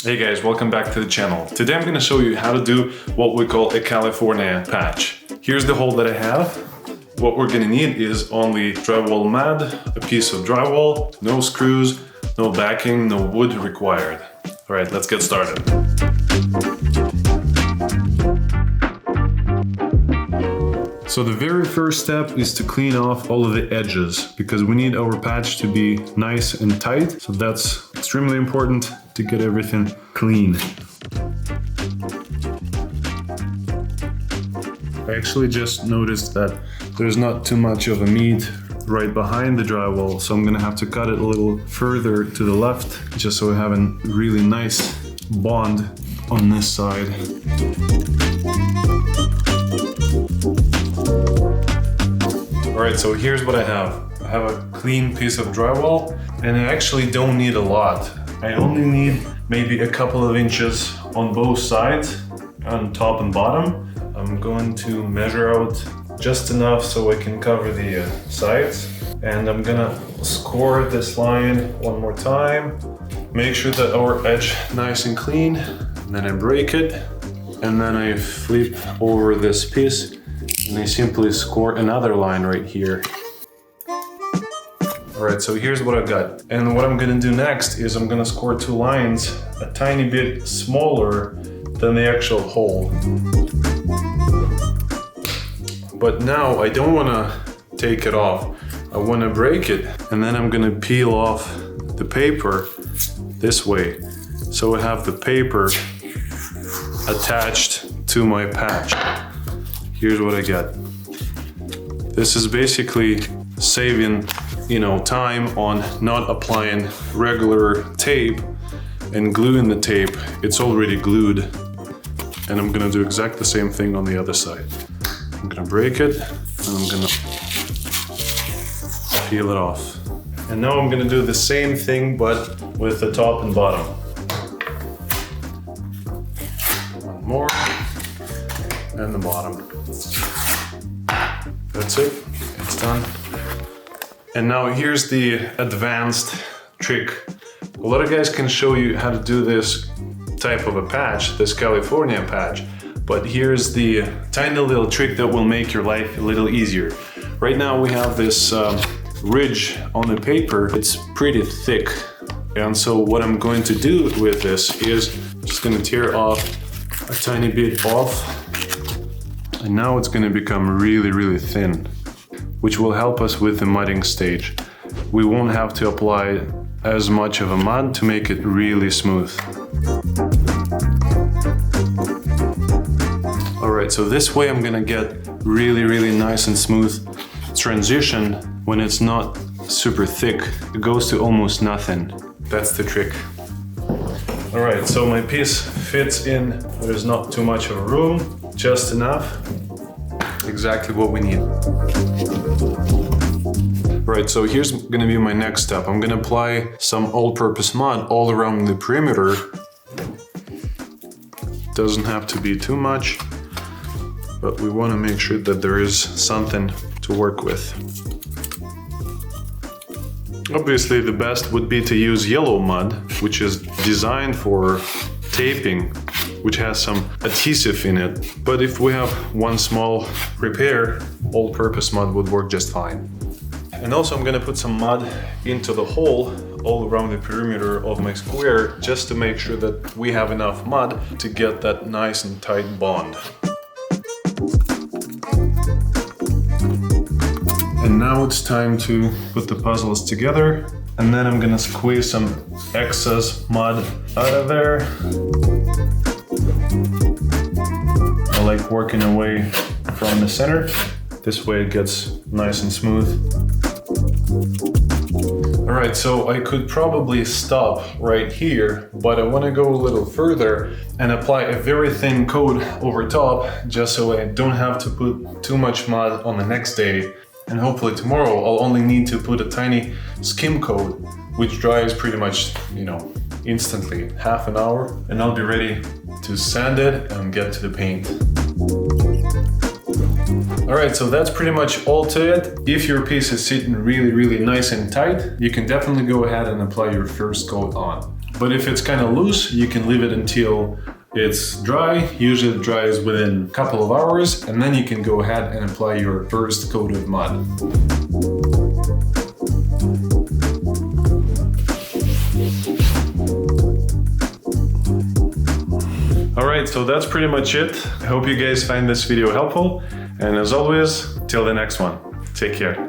Hey guys, welcome back to the channel. Today I'm going to show you how to do what we call a California patch. Here's the hole that I have. What we're going to need is only drywall mud, a piece of drywall, no screws, no backing, no wood required. Alright, let's get started. So the very first step is to clean off all of the edges because we need our patch to be nice and tight. So that's extremely important to get everything clean. I actually just noticed that there's not too much of a meat right behind the drywall, so I'm gonna have to cut it a little further to the left just so we have a really nice bond on this side. Alright, so here's what I have. I have a clean piece of drywall, and I actually don't need a lot. I only need maybe a couple of inches on both sides, on top and bottom. I'm going to measure out just enough so I can cover the sides. And I'm gonna score this line one more time. Make sure that our edge nice and clean. And then I break it. And then I flip over this piece. And I simply score another line right here. Alright, so here's what I've got. And what I'm gonna do next is I'm gonna score two lines a tiny bit smaller than the actual hole. But now I don't wanna take it off. I wanna break it, and then I'm gonna peel off the paper this way. So I have the paper attached to my patch. Here's what I got. This is basically saving, time on not applying regular tape and gluing the tape. It's already glued. And I'm gonna do exactly the same thing on the other side. I'm gonna break it and I'm gonna peel it off. And now I'm gonna do the same thing but with the top and bottom. One more. And the bottom. That's it, it's done. And now here's the advanced trick. A lot of guys can show you how to do this type of a patch, this California patch, but here's the tiny little trick that will make your life a little easier. Right now we have this ridge on the paper, it's pretty thick. And so what I'm going to do with this is just gonna tear off a tiny bit off. And now it's going to become really, really thin, which will help us with the mudding stage. We won't have to apply as much of a mud to make it really smooth. Alright, so this way I'm going to get really, really nice and smooth transition when it's not super thick. It goes to almost nothing. That's the trick. Alright, so my piece fits in. There's not too much of room. Just enough, exactly what we need. Right, so here's gonna be my next step. I'm gonna apply some all-purpose mud all around the perimeter. Doesn't have to be too much, but we wanna make sure that there is something to work with. Obviously, the best would be to use yellow mud, which is designed for taping, which has some adhesive in it. But if we have one small repair, all-purpose mud would work just fine. And also I'm gonna put some mud into the hole all around the perimeter of my square, just to make sure that we have enough mud to get that nice and tight bond. And now it's time to put the puzzles together. And then I'm gonna squeeze some excess mud out of there. I like working away from the center. This way it gets nice and smooth. Alright, so I could probably stop right here, but I want to go a little further and apply a very thin coat over top, just so I don't have to put too much mud on the next day. And hopefully tomorrow I'll only need to put a tiny skim coat, which dries pretty much, instantly, half an hour, and I'll be ready to sand it and get to the paint. Alright, so that's pretty much all to it. If your piece is sitting really, really nice and tight, you can definitely go ahead and apply your first coat on. But if it's kind of loose, you can leave it until it's dry. Usually it dries within a couple of hours, and then you can go ahead and apply your first coat of mud. Alright, so that's pretty much it. I hope you guys find this video helpful, and as always, till the next one, take care.